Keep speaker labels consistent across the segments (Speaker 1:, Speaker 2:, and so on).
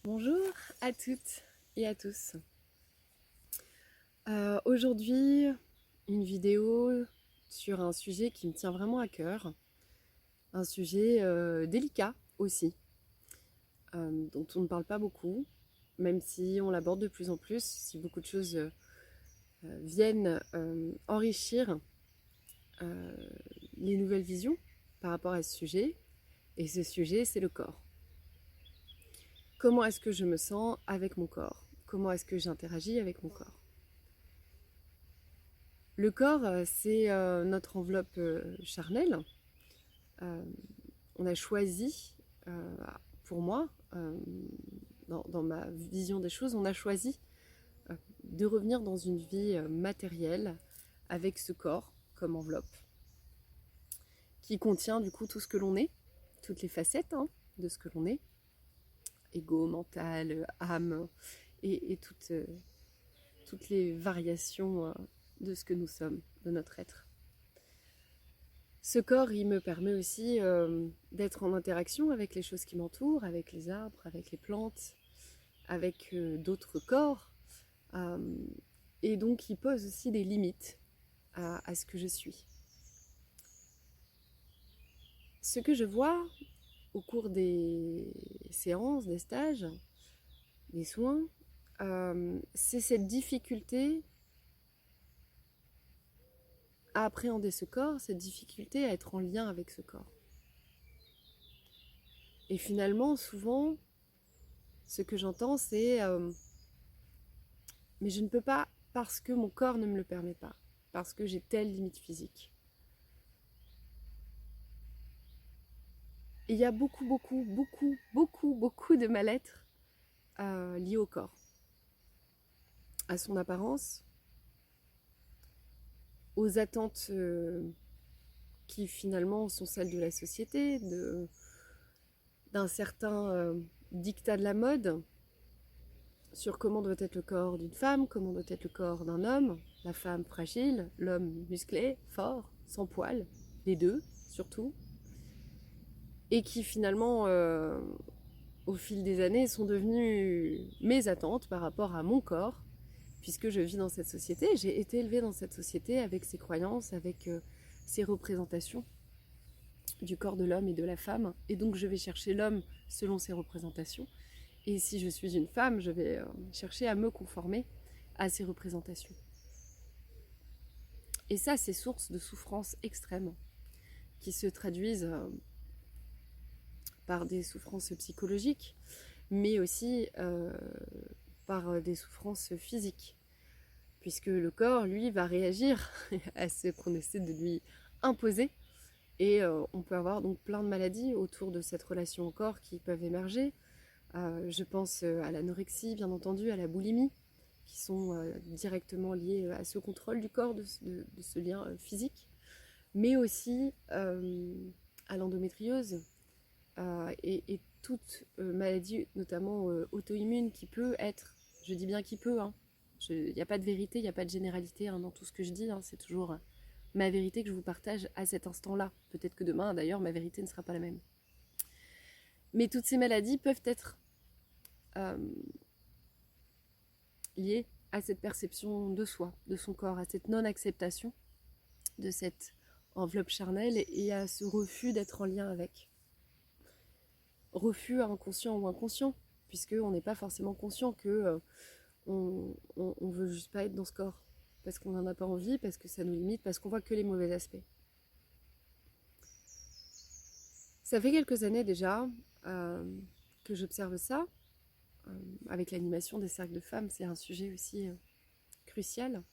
Speaker 1: Bonjour à toutes et à tous. Aujourd'hui, une vidéo sur un sujet qui me tient vraiment à cœur, un sujet délicat aussi, dont on ne parle pas beaucoup, même si on l'aborde de plus en plus, si beaucoup de choses viennent enrichir les nouvelles visions par rapport à ce sujet. Et ce sujet, c'est le corps. Comment est-ce que je me sens avec mon corps? Comment est-ce que j'interagis avec mon corps? Le corps, c'est notre enveloppe charnelle. On a choisi, pour moi, dans ma vision des choses, on a choisi de revenir dans une vie matérielle avec ce corps comme enveloppe, qui contient du coup tout ce que l'on est, toutes les facettes de ce que l'on est, ego, mental, âme, et toutes les variations de ce que nous sommes, de notre être. Ce corps, il me permet aussi d'être en interaction avec les choses qui m'entourent, avec les arbres, avec les plantes, avec d'autres corps. Et donc, il pose aussi des limites à ce que je suis. Ce que je vois au cours des séances, des stages, des soins, c'est cette difficulté à appréhender ce corps, cette difficulté à être en lien avec ce corps. Et finalement, souvent, ce que j'entends, c'est mais je ne peux pas parce que mon corps ne me le permet pas, parce que j'ai telle limite physique. Et il y a beaucoup de mal-être lié au corps, à son apparence, aux attentes qui finalement sont celles de la société, d'un certain dictat de la mode sur comment doit être le corps d'une femme, comment doit être le corps d'un homme, la femme fragile, l'homme musclé, fort, sans poils, les deux surtout, et qui finalement, au fil des années, sont devenues mes attentes par rapport à mon corps, puisque je vis dans cette société, j'ai été élevée dans cette société avec ses croyances, avec ses représentations du corps de l'homme et de la femme, et donc je vais chercher l'homme selon ses représentations, et si je suis une femme, je vais chercher à me conformer à ces représentations. Et ça, c'est source de souffrances extrêmes qui se traduisent par des souffrances psychologiques, mais aussi par des souffrances physiques. Puisque le corps, lui, va réagir à ce qu'on essaie de lui imposer. Et on peut avoir donc plein de maladies autour de cette relation au corps qui peuvent émerger. Je pense à l'anorexie, bien entendu, à la boulimie, qui sont directement liées à ce contrôle du corps, de ce lien physique, mais aussi à l'endométriose et toute maladie, notamment auto-immune, qui peut être, je dis bien qui peut, il n'y a pas de vérité, il n'y a pas de généralité dans tout ce que je dis, c'est toujours ma vérité que je vous partage à cet instant-là. Peut-être que demain, d'ailleurs, ma vérité ne sera pas la même. Mais toutes ces maladies peuvent être liées à cette perception de soi, de son corps, à cette non-acceptation de cette enveloppe charnelle et à ce refus d'être en lien avec. Refus inconscient ou inconscient, puisqu'on n'est pas forcément conscient que on veut juste pas être dans ce corps, parce qu'on n'en a pas envie, parce que ça nous limite, parce qu'on voit que les mauvais aspects. Ça fait quelques années déjà que j'observe ça. Avec l'animation des cercles de femmes, c'est un sujet aussi crucial.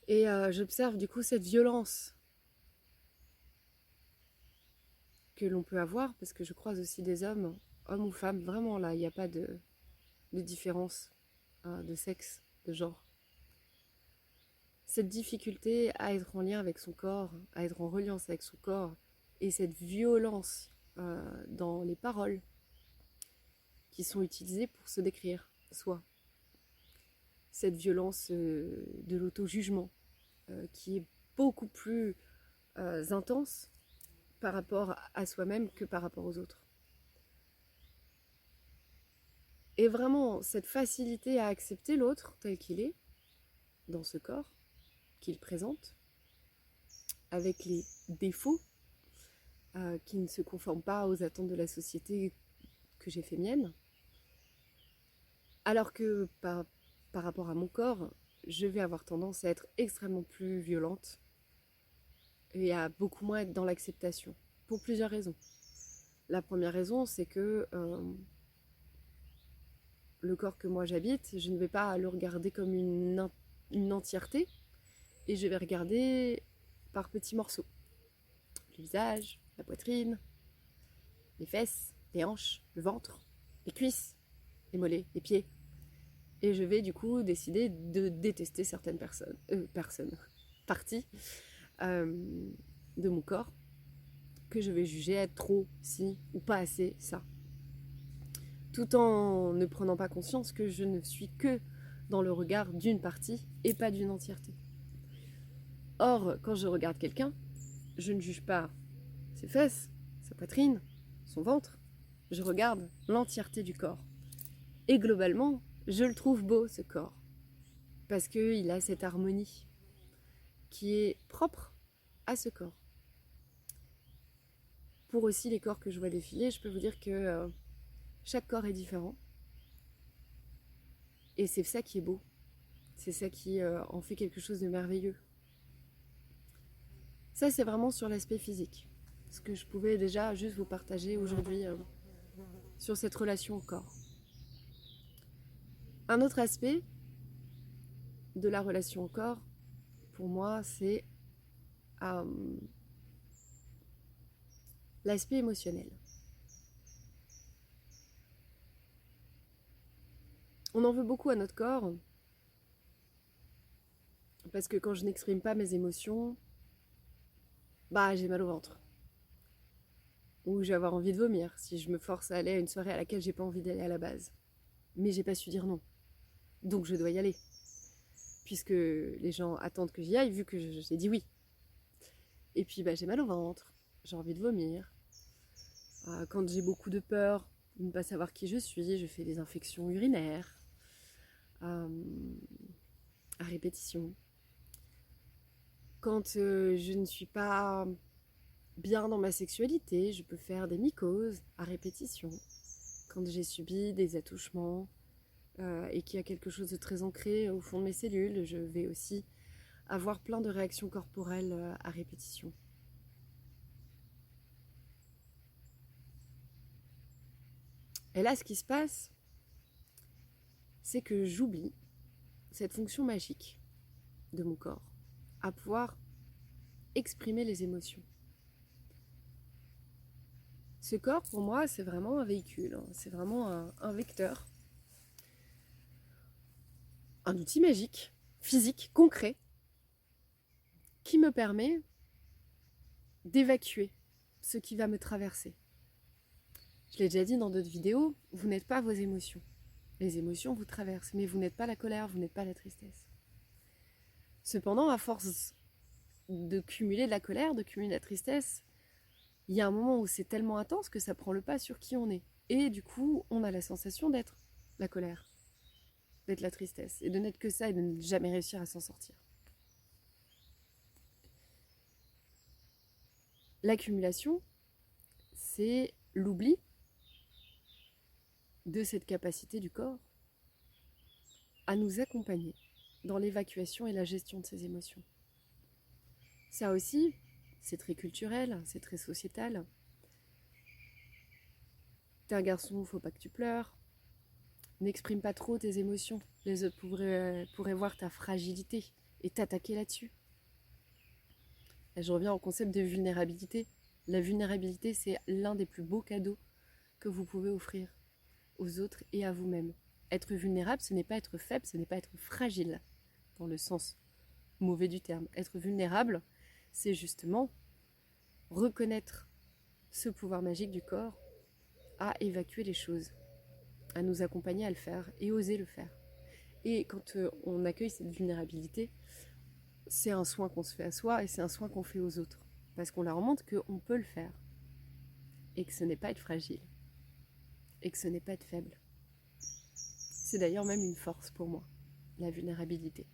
Speaker 1: Et j'observe du coup cette violence que l'on peut avoir, parce que je croise aussi des hommes, hommes ou femmes, vraiment là, il n'y a pas de différence de sexe, de genre. Cette difficulté à être en lien avec son corps, à être en reliance avec son corps, et cette violence dans les paroles qui sont utilisées pour se décrire soi. Cette violence de l'auto-jugement qui est beaucoup plus intense par rapport à soi-même que par rapport aux autres. Et vraiment, cette facilité à accepter l'autre tel qu'il est, dans ce corps qu'il présente, avec les défauts qui ne se conforment pas aux attentes de la société que j'ai fait mienne, alors que par rapport à mon corps, je vais avoir tendance à être extrêmement plus violente et à beaucoup moins être dans l'acceptation, pour plusieurs raisons. La première raison, c'est que le corps que moi j'habite, je ne vais pas le regarder comme une entièreté, et je vais regarder par petits morceaux. Le visage, la poitrine, les fesses, les hanches, le ventre, les cuisses, les mollets, les pieds. Et je vais du coup décider de détester certaines parties de mon corps que je vais juger être trop, si, ou pas assez, ça. Tout en ne prenant pas conscience que je ne suis que dans le regard d'une partie et pas d'une entièreté. Or, quand je regarde quelqu'un, je ne juge pas ses fesses, sa poitrine, son ventre. Je regarde l'entièreté du corps. Et globalement, je le trouve beau, ce corps. Parce qu'il a cette harmonie qui est propre à ce corps. Pour aussi les corps que je vois défiler, je peux vous dire que chaque corps est différent. Et c'est ça qui est beau. C'est ça qui en fait quelque chose de merveilleux. Ça, c'est vraiment sur l'aspect physique. Ce que je pouvais déjà juste vous partager aujourd'hui sur cette relation au corps. Un autre aspect de la relation au corps, pour moi, c'est l'aspect émotionnel. On en veut beaucoup à notre corps, parce que quand je n'exprime pas mes émotions, j'ai mal au ventre. Ou je vais avoir envie de vomir si je me force à aller à une soirée à laquelle j'ai pas envie d'aller à la base. Mais j'ai pas su dire non. Donc je dois y aller. Puisque les gens attendent que j'y aille vu que j'ai dit oui. Et puis j'ai mal au ventre, j'ai envie de vomir. Quand j'ai beaucoup de peur de ne pas savoir qui je suis, je fais des infections urinaires à répétition. Quand je ne suis pas bien dans ma sexualité, je peux faire des mycoses à répétition. Quand j'ai subi des attouchements et qu'il y a quelque chose de très ancré au fond de mes cellules, je vais aussi avoir plein de réactions corporelles à répétition. Et là, ce qui se passe, c'est que j'oublie cette fonction magique de mon corps à pouvoir exprimer les émotions. Ce corps, pour moi, c'est vraiment un véhicule, c'est vraiment un vecteur, un outil magique, physique, concret, qui me permet d'évacuer ce qui va me traverser. Je l'ai déjà dit dans d'autres vidéos, vous n'êtes pas vos émotions. Les émotions vous traversent, mais vous n'êtes pas la colère, vous n'êtes pas la tristesse. Cependant, à force de cumuler de la colère, de cumuler de la tristesse, il y a un moment où c'est tellement intense que ça prend le pas sur qui on est. Et du coup, on a la sensation d'être la colère, d'être la tristesse, et de n'être que ça et de ne jamais réussir à s'en sortir. L'accumulation, c'est l'oubli de cette capacité du corps à nous accompagner dans l'évacuation et la gestion de ses émotions. Ça aussi, c'est très culturel, c'est très sociétal. T'es un garçon, faut pas que tu pleures. N'exprime pas trop tes émotions. Les autres pourraient voir ta fragilité et t'attaquer là-dessus. Et je reviens au concept de vulnérabilité. La vulnérabilité, c'est l'un des plus beaux cadeaux que vous pouvez offrir aux autres et à vous-même. Être vulnérable, ce n'est pas être faible, ce n'est pas être fragile, dans le sens mauvais du terme. Être vulnérable, c'est justement reconnaître ce pouvoir magique du corps à évacuer les choses, à nous accompagner à le faire et oser le faire. Et quand on accueille cette vulnérabilité, c'est un soin qu'on se fait à soi et c'est un soin qu'on fait aux autres. Parce qu'on leur montre qu'on peut le faire. Et que ce n'est pas être fragile. Et que ce n'est pas être faible. C'est d'ailleurs même une force pour moi, la vulnérabilité.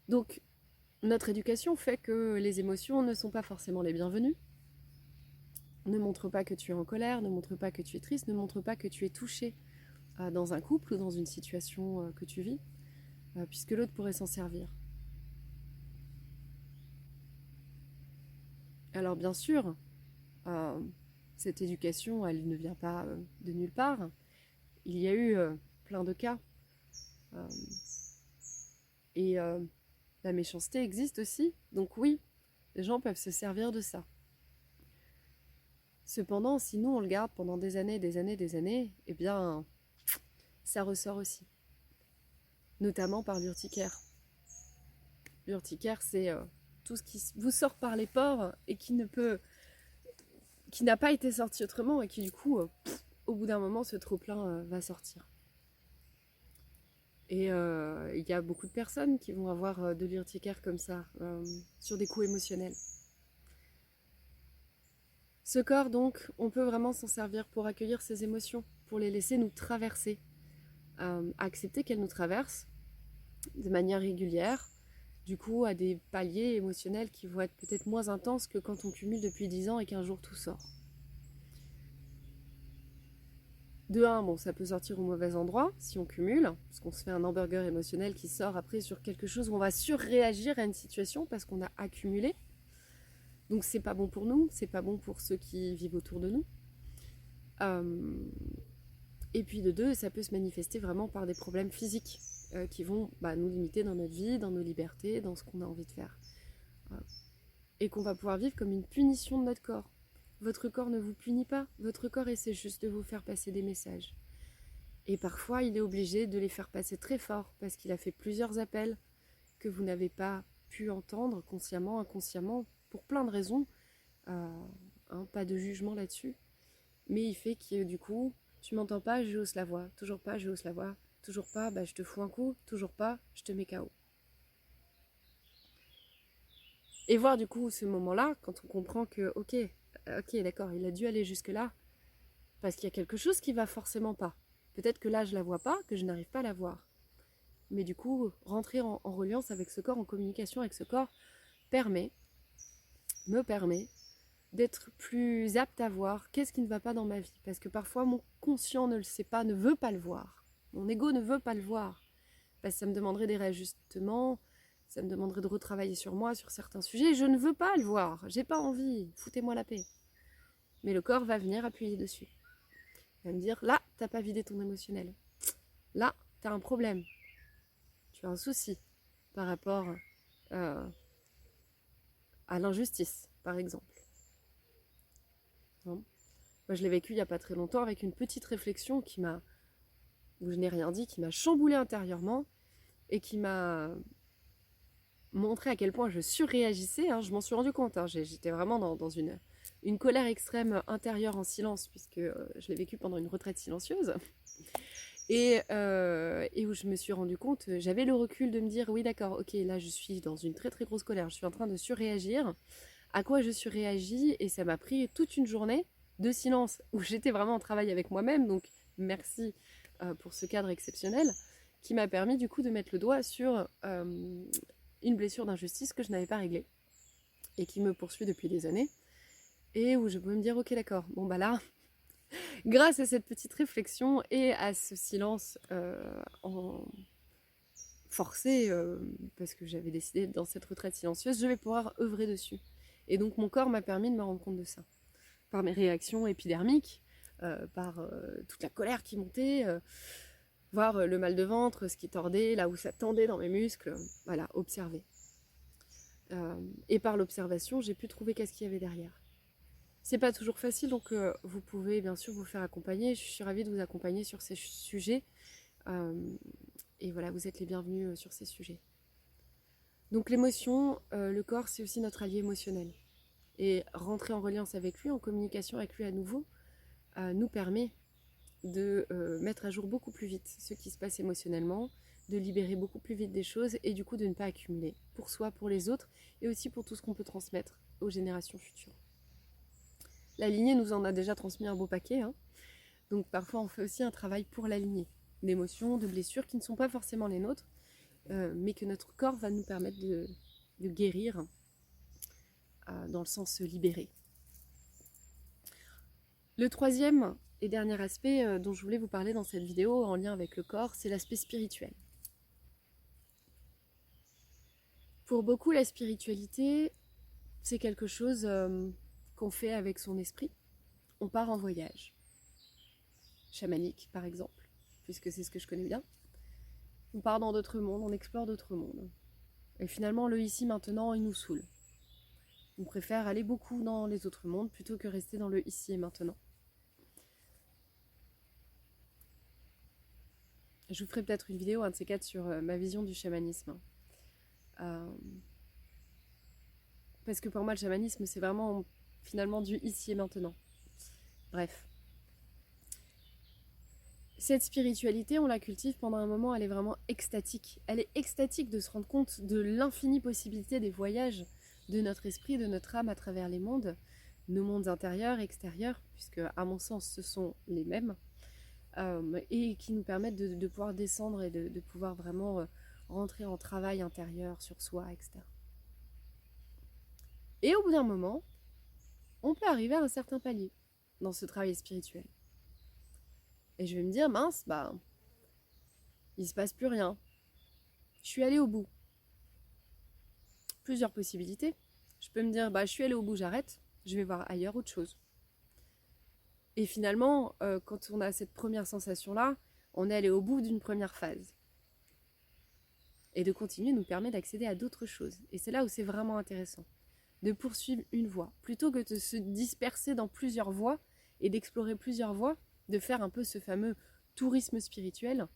Speaker 1: Donc, notre éducation fait que les émotions ne sont pas forcément les bienvenues. Ne montre pas que tu es en colère, ne montre pas que tu es triste, ne montre pas que tu es touché dans un couple ou dans une situation que tu vis, puisque l'autre pourrait s'en servir. Alors bien sûr, cette éducation, elle ne vient pas de nulle part. Il y a eu plein de cas. Et la méchanceté existe aussi. Donc oui, les gens peuvent se servir de ça. Cependant, si nous on le garde pendant des années, eh bien, ça ressort aussi. Notamment par l'urticaire. L'urticaire, c'est tout ce qui vous sort par les pores et qui n'a pas été sorti autrement et qui du coup, au bout d'un moment, ce trop-plein va sortir. Et il y a beaucoup de personnes qui vont avoir de l'urticaire comme ça, sur des coups émotionnels. Ce corps, donc, on peut vraiment s'en servir pour accueillir ces émotions, pour les laisser nous traverser, accepter qu'elles nous traversent de manière régulière, du coup à des paliers émotionnels qui vont être peut-être moins intenses que quand on cumule depuis 10 ans et qu'un jour tout sort. De un, bon, ça peut sortir au mauvais endroit si on cumule, parce qu'on se fait un hamburger émotionnel qui sort après sur quelque chose où on va surréagir à une situation parce qu'on a accumulé. Donc c'est pas bon pour nous, c'est pas bon pour ceux qui vivent autour de nous. Et puis de deux, ça peut se manifester vraiment par des problèmes physiques qui vont nous limiter dans notre vie, dans nos libertés, dans ce qu'on a envie de faire. Et qu'on va pouvoir vivre comme une punition de notre corps. Votre corps ne vous punit pas, votre corps essaie juste de vous faire passer des messages. Et parfois, il est obligé de les faire passer très fort parce qu'il a fait plusieurs appels que vous n'avez pas pu entendre consciemment, inconsciemment, pour plein de raisons. Pas de jugement là-dessus. Mais il fait que du coup, tu m'entends pas, je hausse la voix. Toujours pas, je hausse la voix. Toujours pas, je te fous un coup. Toujours pas, je te mets KO. Et voir du coup ce moment-là, quand on comprend que, ok, d'accord, il a dû aller jusque-là, parce qu'il y a quelque chose qui va forcément pas. Peut-être que là, je la vois pas, que je n'arrive pas à la voir. Mais du coup, rentrer en reliance avec ce corps, en communication avec ce corps, me permet d'être plus apte à voir qu'est-ce qui ne va pas dans ma vie. Parce que parfois, mon conscient ne le sait pas, ne veut pas le voir. Mon ego ne veut pas le voir. Parce que ça me demanderait des réajustements, ça me demanderait de retravailler sur moi, sur certains sujets. Je ne veux pas le voir, j'ai pas envie, foutez-moi la paix. Mais le corps va venir appuyer dessus. Il va me dire, là, t'as pas vidé ton émotionnel. Là, t'as un problème. Tu as un souci par rapport à l'injustice, par exemple. Moi, je l'ai vécu il n'y a pas très longtemps avec une petite réflexion où je n'ai rien dit, qui m'a chamboulée intérieurement et qui m'a montré à quel point je surréagissais. Je m'en suis rendu compte. J'étais vraiment dans une colère extrême intérieure en silence, puisque je l'ai vécu pendant une retraite silencieuse. Et où je me suis rendu compte, j'avais le recul de me dire, oui d'accord, ok, là je suis dans une très très grosse colère, je suis en train de surréagir. À quoi je surréagis? Et ça m'a pris toute une journée de silence, où j'étais vraiment en travail avec moi-même, donc merci pour ce cadre exceptionnel, qui m'a permis du coup de mettre le doigt sur une blessure d'injustice que je n'avais pas réglée, et qui me poursuit depuis des années, et où je peux me dire, ok d'accord, bon là, grâce à cette petite réflexion et à ce silence forcé, parce que j'avais décidé dans cette retraite silencieuse, je vais pouvoir œuvrer dessus. Et donc mon corps m'a permis de me rendre compte de ça. Par mes réactions épidermiques, par toute la colère qui montait, voir le mal de ventre, ce qui tordait, là où ça tendait dans mes muscles, voilà, observer. Et par l'observation, j'ai pu trouver qu'est-ce qu'il y avait derrière. C'est pas toujours facile, donc vous pouvez bien sûr vous faire accompagner. Je suis ravie de vous accompagner sur ces sujets. Et voilà, vous êtes les bienvenus sur ces sujets. Donc l'émotion, le corps, c'est aussi notre allié émotionnel. Et rentrer en reliance avec lui, en communication avec lui à nouveau, nous permet de mettre à jour beaucoup plus vite ce qui se passe émotionnellement, de libérer beaucoup plus vite des choses et du coup de ne pas accumuler pour soi, pour les autres et aussi pour tout ce qu'on peut transmettre aux générations futures. La lignée nous en a déjà transmis un beau paquet, Donc parfois on fait aussi un travail pour l'aligner, d'émotions, de blessures qui ne sont pas forcément les nôtres, mais que notre corps va nous permettre de guérir dans le sens libéré. Le troisième et dernier aspect dont je voulais vous parler dans cette vidéo en lien avec le corps, c'est l'aspect spirituel. Pour beaucoup, la spiritualité, c'est quelque chose qu'on fait avec son esprit. On part en voyage, chamanique par exemple, puisque c'est ce que je connais bien. On part dans d'autres mondes, on explore d'autres mondes. Et finalement, le ici maintenant, il nous saoule. On préfère aller beaucoup dans les autres mondes plutôt que rester dans le ici et maintenant. Je vous ferai peut-être une vidéo, un de ces quatre, sur ma vision du chamanisme. Parce que pour moi, le chamanisme, c'est vraiment finalement du ici et maintenant. Bref. Cette spiritualité, on la cultive pendant un moment, elle est vraiment extatique. Elle est extatique de se rendre compte de l'infinie possibilité des voyages de notre esprit, de notre âme à travers les mondes, nos mondes intérieurs, extérieurs, puisque à mon sens, ce sont les mêmes, et qui nous permettent de pouvoir descendre et de pouvoir vraiment rentrer en travail intérieur sur soi, etc. Et au bout d'un moment, on peut arriver à un certain palier dans ce travail spirituel. Et je vais me dire, mince, il se passe plus rien. Je suis allée au bout. Plusieurs possibilités. Je peux me dire, je suis allée au bout, j'arrête. Je vais voir ailleurs autre chose. Et finalement, quand on a cette première sensation-là, on est allé au bout d'une première phase. Et de continuer nous permet d'accéder à d'autres choses. Et c'est là où c'est vraiment intéressant. De poursuivre une voie. Plutôt que de se disperser dans plusieurs voies et d'explorer plusieurs voies, de faire un peu ce fameux tourisme spirituel,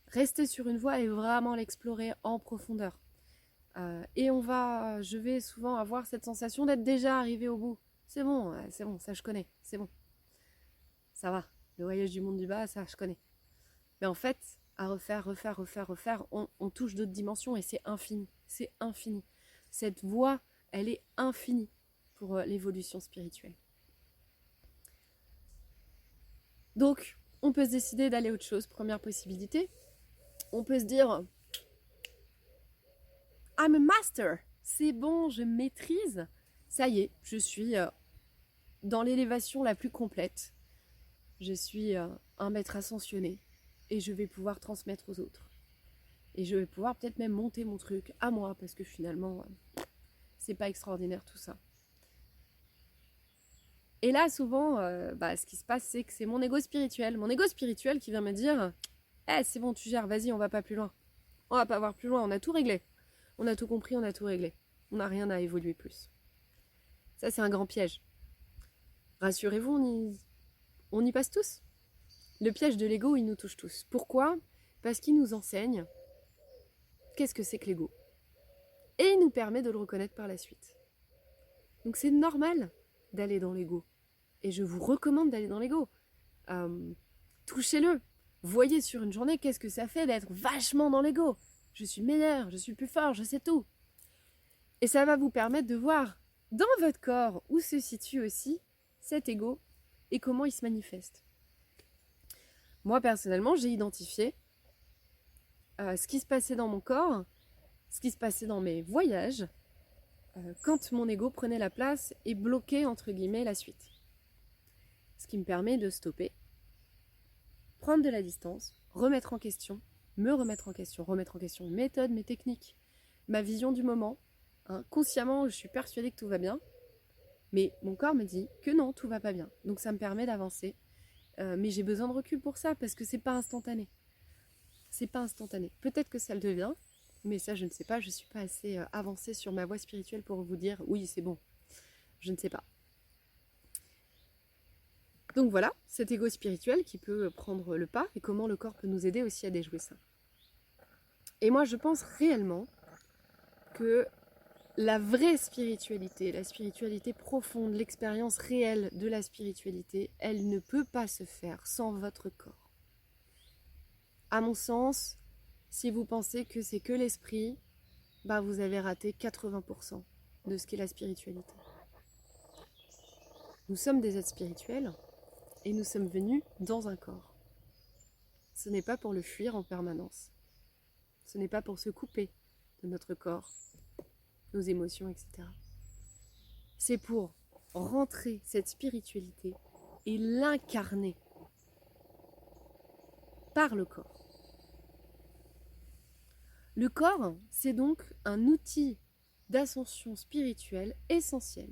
Speaker 1: rester sur une voie et vraiment l'explorer en profondeur. Et je vais souvent avoir cette sensation d'être déjà arrivé au bout. C'est bon, ça je connais, c'est bon. Ça va, le voyage du monde du bas, ça je connais. Mais en fait, à refaire, on touche d'autres dimensions et c'est infini, c'est infini. Cette voie, elle est infinie pour l'évolution spirituelle. Donc, on peut se décider d'aller à autre chose, première possibilité. On peut se dire, I'm a master, c'est bon, je maîtrise. Ça y est, je suis dans l'élévation la plus complète. Je suis un maître ascensionné et je vais pouvoir transmettre aux autres. Et je vais pouvoir peut-être même monter mon truc à moi parce que finalement, c'est pas extraordinaire tout ça. Et là, souvent, ce qui se passe, c'est que c'est mon ego spirituel qui vient me dire c'est bon, tu gères, vas-y, on va pas plus loin. On va pas voir plus loin, on a tout réglé. On a tout compris, on a tout réglé. On n'a rien à évoluer plus. Ça, c'est un grand piège. Rassurez-vous, on y passe tous. Le piège de l'ego, il nous touche tous. Pourquoi ? Parce qu'il nous enseigne qu'est-ce que c'est que l'ego. Et il nous permet de le reconnaître par la suite. Donc c'est normal d'aller dans l'ego. Et je vous recommande d'aller dans l'ego. Touchez-le. Voyez sur une journée qu'est-ce que ça fait d'être vachement dans l'ego. Je suis meilleur, je suis plus fort, je sais tout. Et ça va vous permettre de voir dans votre corps où se situe aussi cet ego et comment il se manifeste. Moi, personnellement, j'ai identifié ce qui se passait dans mon corps, ce qui se passait dans mes voyages, quand mon ego prenait la place et bloquait, entre guillemets, la suite. Ce qui me permet de stopper, prendre de la distance, remettre en question remettre en question mes méthodes, mes techniques, ma vision du moment. Consciemment, je suis persuadée que tout va bien, mais mon corps me dit que non, tout va pas bien. Donc ça me permet d'avancer. Mais j'ai besoin de recul pour ça, parce que c'est pas instantané. C'est pas instantané. Peut-être que ça le devient, mais ça je ne sais pas, je suis pas assez avancée sur ma voie spirituelle pour vous dire oui, c'est bon. Je ne sais pas. Donc voilà, cet ego spirituel qui peut prendre le pas et comment le corps peut nous aider aussi à déjouer ça. Et moi je pense réellement que la vraie spiritualité, la spiritualité profonde, l'expérience réelle de la spiritualité, elle ne peut pas se faire sans votre corps. À mon sens, si vous pensez que c'est que l'esprit, vous avez raté 80% de ce qu'est la spiritualité. Nous sommes des êtres spirituels, et nous sommes venus dans un corps. Ce n'est pas pour le fuir en permanence. Ce n'est pas pour se couper de notre corps, nos émotions, etc. C'est pour rentrer cette spiritualité et l'incarner par le corps. Le corps, c'est donc un outil d'ascension spirituelle essentiel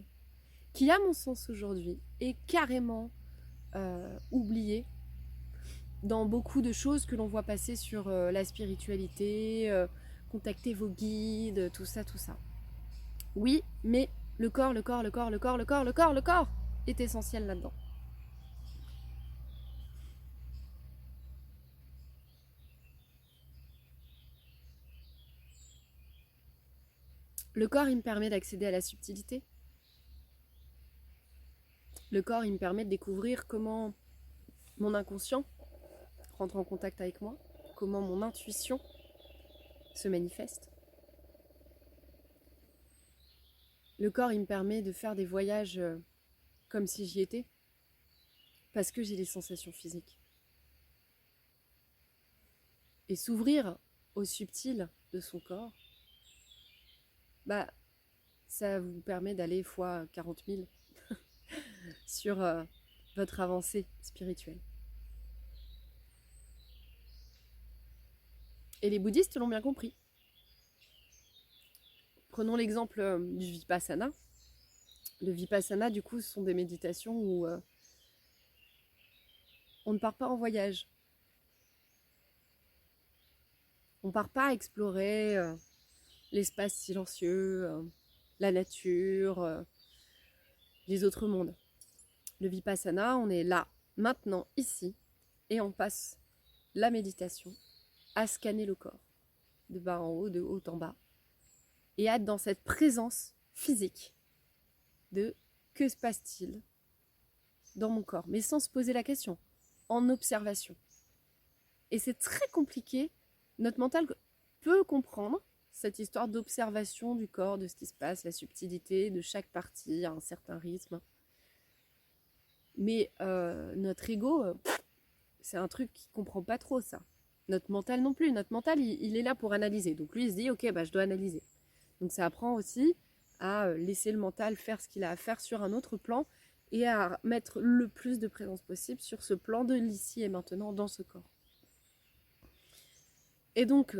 Speaker 1: qui, à mon sens aujourd'hui, est carrément oublié dans beaucoup de choses que l'on voit passer sur la spiritualité, contacter vos guides, tout ça, tout ça. Oui, mais le corps est essentiel là-dedans. Le corps, il me permet d'accéder à la subtilité. Le corps, il me permet de découvrir comment mon inconscient rentre en contact avec moi, comment mon intuition se manifeste. Le corps, il me permet de faire des voyages comme si j'y étais, parce que j'ai les sensations physiques. Et s'ouvrir au subtil de son corps, ça vous permet d'aller fois 40 000 sur votre avancée spirituelle. Et les bouddhistes l'ont bien compris. Prenons l'exemple du Vipassana. Le Vipassana, du coup, ce sont des méditations où on ne part pas en voyage. On ne part pas explorer l'espace silencieux, la nature, les autres mondes. Le Vipassana, on est là, maintenant, ici, et on passe la méditation à scanner le corps, de bas en haut, de haut en bas, et à être dans cette présence physique de que se passe-t-il dans mon corps, mais sans se poser la question, en observation. Et c'est très compliqué, notre mental peut comprendre cette histoire d'observation du corps, de ce qui se passe, la subtilité de chaque partie à un certain rythme. Mais notre ego, c'est un truc qui ne comprend pas trop ça. Notre mental non plus. Notre mental, il est là pour analyser. Donc lui, il se dit, ok, je dois analyser. Donc ça apprend aussi à laisser le mental faire ce qu'il a à faire sur un autre plan et à mettre le plus de présence possible sur ce plan de l'ici et maintenant dans ce corps. Et donc,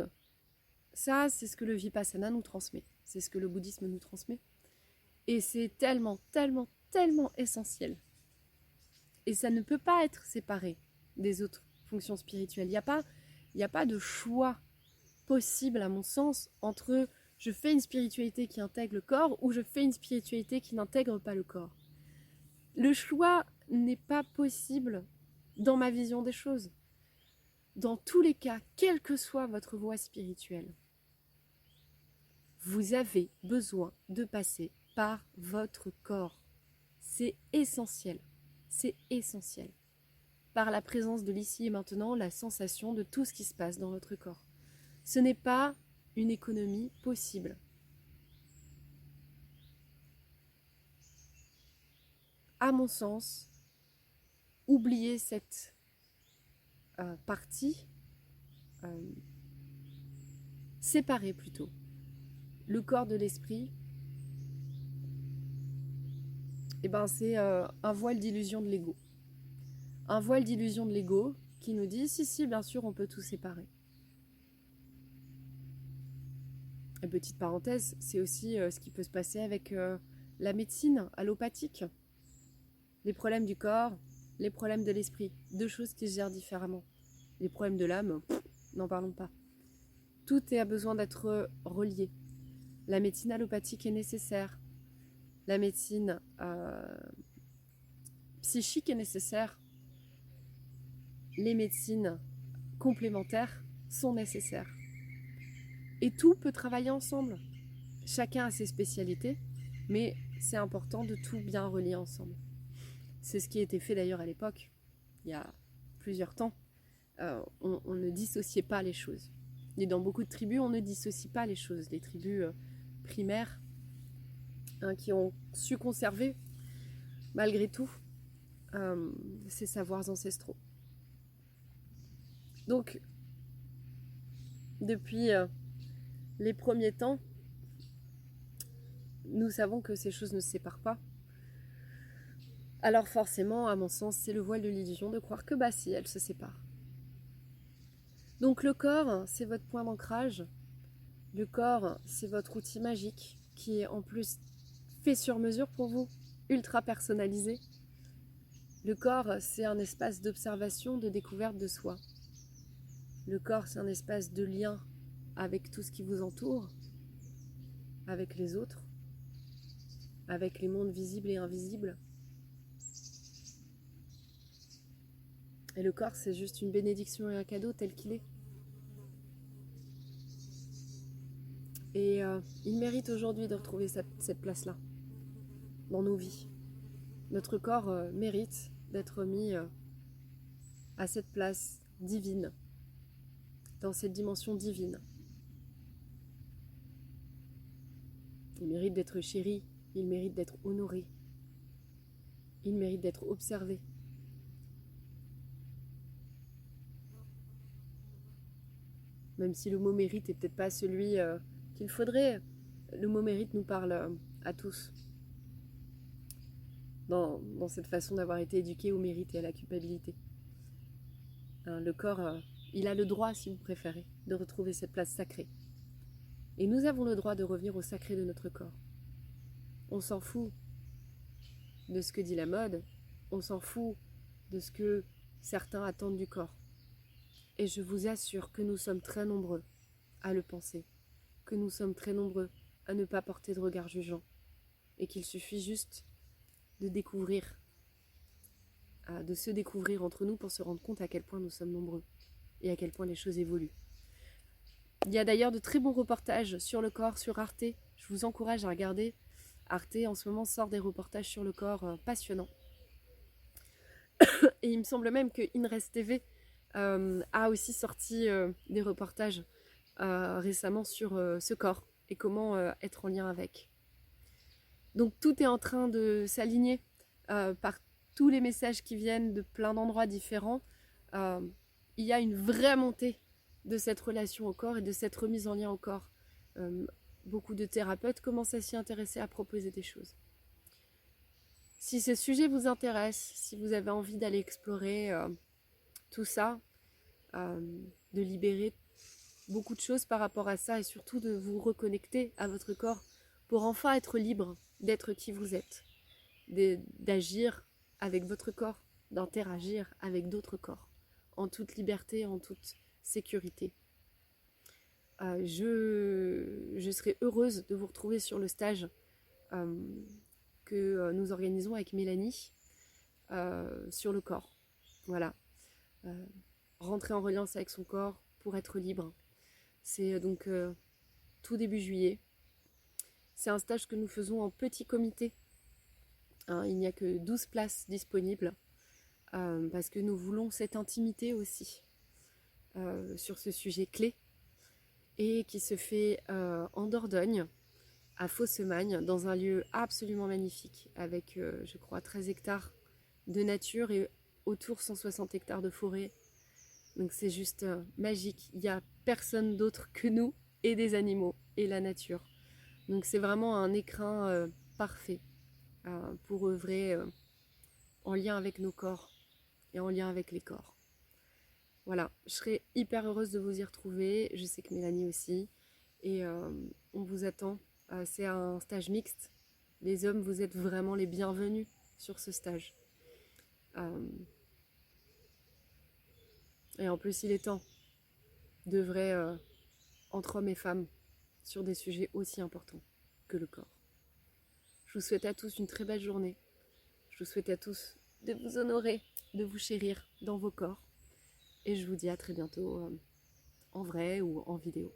Speaker 1: ça, c'est ce que le Vipassana nous transmet. C'est ce que le bouddhisme nous transmet. Et c'est tellement, tellement, tellement essentiel. Et ça ne peut pas être séparé des autres fonctions spirituelles. Il n'y a pas de choix possible, à mon sens, entre je fais une spiritualité qui intègre le corps ou je fais une spiritualité qui n'intègre pas le corps. Le choix n'est pas possible dans ma vision des choses. Dans tous les cas, quelle que soit votre voie spirituelle, vous avez besoin de passer par votre corps. C'est essentiel. C'est essentiel. Par la présence de l'ici et maintenant, la sensation de tout ce qui se passe dans votre corps. Ce n'est pas une économie possible. À mon sens, oubliez cette partie, séparée plutôt, le corps de l'esprit, c'est un voile d'illusion de l'ego. Un voile d'illusion de l'ego qui nous dit, si, bien sûr, on peut tout séparer. Et petite parenthèse, c'est aussi ce qui peut se passer avec la médecine allopathique. Les problèmes du corps, les problèmes de l'esprit. Deux choses qui se gèrent différemment. Les problèmes de l'âme, n'en parlons pas. Tout a besoin d'être relié. La médecine allopathique est nécessaire. La médecine psychique est nécessaire. Les médecines complémentaires sont nécessaires. Et tout peut travailler ensemble. Chacun a ses spécialités, mais c'est important de tout bien relier ensemble. C'est ce qui a été fait d'ailleurs à l'époque, il y a plusieurs temps. On ne dissociait pas les choses. Et dans beaucoup de tribus, on ne dissocie pas les choses. Les tribus primaires qui ont su conserver, malgré tout, ces savoirs ancestraux. Donc, depuis les premiers temps, nous savons que ces choses ne se séparent pas. Alors forcément, à mon sens, c'est le voile de l'illusion de croire que bah si, elles se séparent. Donc le corps, c'est votre point d'ancrage. Le corps, c'est votre outil magique qui est en plus fait sur mesure pour vous, ultra personnalisé. Le corps, c'est un espace d'observation, de découverte de soi. Le corps, c'est un espace de lien avec tout ce qui vous entoure, avec les autres, avec les mondes visibles et invisibles. Et le corps, c'est juste une bénédiction et un cadeau tel qu'il est. Et il mérite aujourd'hui de retrouver cette place-là dans nos vies. Notre corps mérite d'être mis à cette place divine, dans cette dimension divine. Il mérite d'être chéri, il mérite d'être honoré, il mérite d'être observé. Même si le mot mérite n'est peut-être pas celui qu'il faudrait, le mot mérite nous parle à tous. Dans cette façon d'avoir été éduqué au mérite et à la culpabilité. Le corps, il a le droit, si vous préférez, de retrouver cette place sacrée. Et nous avons le droit de revenir au sacré de notre corps. On s'en fout de ce que dit la mode, on s'en fout de ce que certains attendent du corps. Et je vous assure que nous sommes très nombreux à le penser, que nous sommes très nombreux à ne pas porter de regard jugeant, et qu'il suffit juste de découvrir, de se découvrir entre nous pour se rendre compte à quel point nous sommes nombreux et à quel point les choses évoluent. Il y a d'ailleurs de très bons reportages sur le corps sur Arte. Je vous encourage à regarder. Arte en ce moment sort des reportages sur le corps passionnants. Et il me semble même que InRes TV a aussi sorti des reportages récemment sur ce corps et comment être en lien avec. Donc tout est en train de s'aligner par tous les messages qui viennent de plein d'endroits différents. Il y a une vraie montée de cette relation au corps et de cette remise en lien au corps. Beaucoup de thérapeutes commencent à s'y intéresser, à proposer des choses. Si ce sujet vous intéresse, si vous avez envie d'aller explorer tout ça, de libérer beaucoup de choses par rapport à ça et surtout de vous reconnecter à votre corps pour enfin être libre d'être qui vous êtes, d'agir avec votre corps, d'interagir avec d'autres corps, en toute liberté, en toute sécurité. Je serai heureuse de vous retrouver sur le stage que nous organisons avec Mélanie sur le corps. Voilà. Rentrer en reliance avec son corps pour être libre. C'est donc tout début juillet. C'est un stage que nous faisons en petit comité. Il n'y a que 12 places disponibles parce que nous voulons cette intimité aussi sur ce sujet clé et qui se fait en Dordogne, à Faussemagne, dans un lieu absolument magnifique avec, je crois, 13 hectares de nature et autour 160 hectares de forêt. Donc c'est juste magique. Il n'y a personne d'autre que nous et des animaux et la nature. Donc c'est vraiment un écrin parfait pour œuvrer en lien avec nos corps et en lien avec les corps. Voilà, je serais hyper heureuse de vous y retrouver. Je sais que Mélanie aussi. Et on vous attend. C'est un stage mixte. Les hommes, vous êtes vraiment les bienvenus sur ce stage. Et en plus, il est temps d'œuvrer entre hommes et femmes sur des sujets aussi importants que le corps. Je vous souhaite à tous une très belle journée. Je vous souhaite à tous de vous honorer, de vous chérir dans vos corps. Et je vous dis à très bientôt en vrai ou en vidéo.